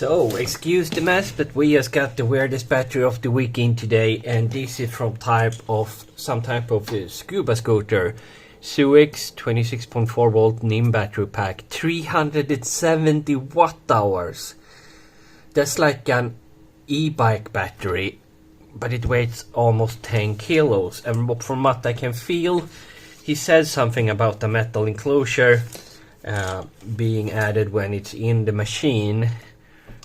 So, excuse the mess, but we just got the weirdest battery of the weekend today, and this is from some type of scuba scooter. Suex 26.4 volt NIM battery pack, 370 watt hours. That's like an e-bike battery, but it weighs almost 10 kilos. And from what I can feel, he says something about the metal enclosure being added when it's in the machine.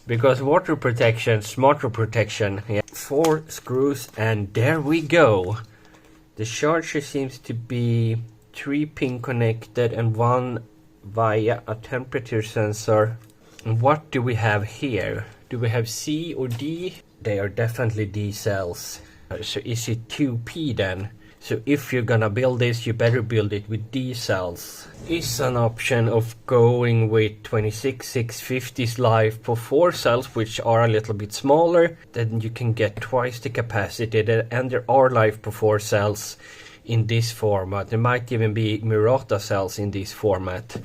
Because water protection, smarter protection, yeah. 4 screws, and there we go. The charger seems to be 3 pin connected and 1 via a temperature sensor. And what do we have here? Do we have C or D? They are definitely D cells. So is it 2P then? So if you're gonna build this, you better build it with D cells. Is an option of going with 26650's life for 4 cells, which are a little bit smaller. Then you can get twice the capacity, and there are life for 4 cells in this format. There might even be Murata cells in this format.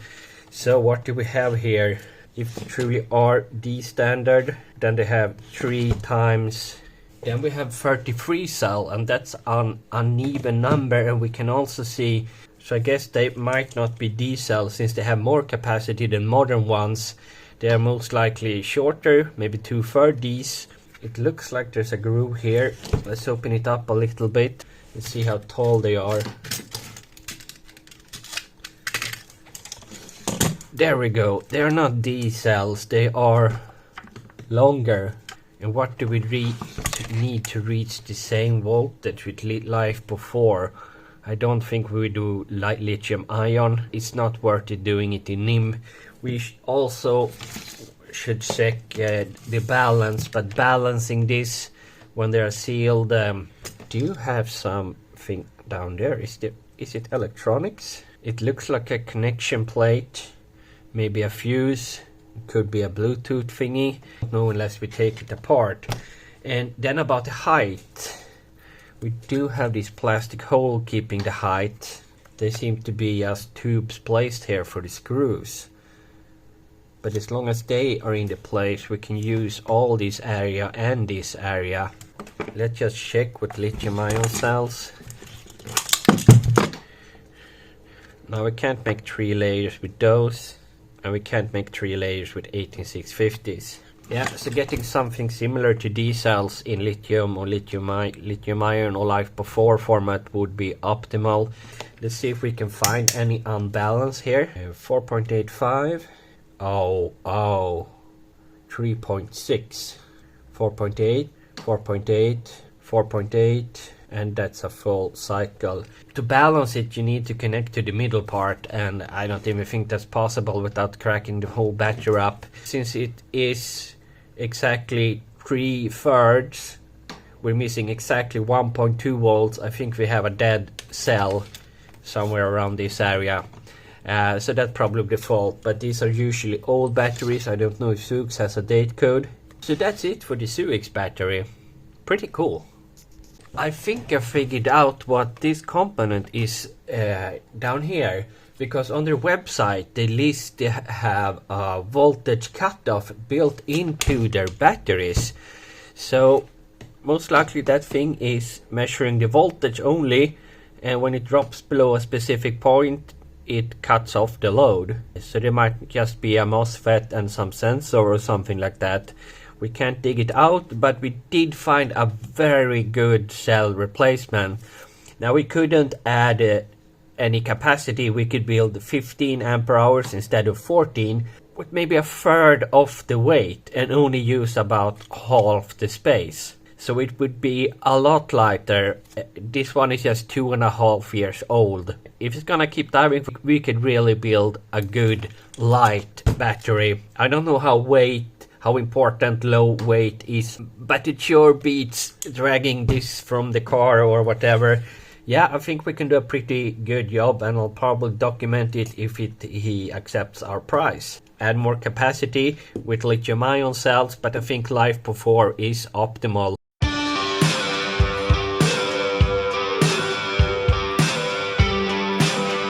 So what do we have here? If the 3 are D standard, then they have 3 times. Then we have 33 cell, and that's an uneven number, and we can also see, so I guess they might not be D cells since they have more capacity than modern ones. They are most likely shorter, maybe 2/3 Ds. It looks like there's a groove here. Let's open it up a little bit and see how tall they are. There we go. They are not D cells, they are longer. And what do we need to reach the same voltage with life before? I don't think we do lithium ion. It's not worth it doing it in NIM. We also should check the balance, but balancing this when they are sealed. Do you have something down there? Is it electronics? It looks like a connection plate, maybe a fuse. Could be a Bluetooth thingy. No, unless we take it apart. And then about the height, we do have this plastic hole keeping the height. They seem to be just tubes placed here for the screws, but as long as they are in the place, we can use all this area and this area. Let's just check with lithium ion cells. Now we can't make 3 layers with those. And we can't make 3 layers with 18650s. Yeah, so getting something similar to D cells in lithium or lithium ion or life before format would be optimal. Let's see if we can find any unbalance here. 4.85. Oh, 3.6. 4.8, 4.8, 4.8. And that's a full cycle. To balance it, you need to connect to the middle part, and I don't even think that's possible without cracking the whole battery up. Since it is exactly 3/3, we're missing exactly 1.2 volts. I think we have a dead cell somewhere around this area. So that's probably the fault, but these are usually old batteries. I don't know if Suex has a date code. So that's it for the Suex battery. Pretty cool. I think I figured out what this component is down here, because on their website they have a voltage cutoff built into their batteries. So most likely that thing is measuring the voltage only, and when it drops below a specific point it cuts off the load. So there might just be a MOSFET and some sensor or something like that. We can't dig it out, but we did find a very good cell replacement. Now we couldn't add any capacity. We could build 15 ampere hours instead of 14, with maybe 1/3 of the weight and only use about half the space. So it would be a lot lighter. This one is just 2.5 years old. If it's gonna keep diving, we could really build a good light battery. I don't know how important low weight is, but it sure beats dragging this from the car or whatever. Yeah, I think we can do a pretty good job, and I'll probably document it if he accepts our price. Add more capacity with lithium ion cells, but I think life before is optimal.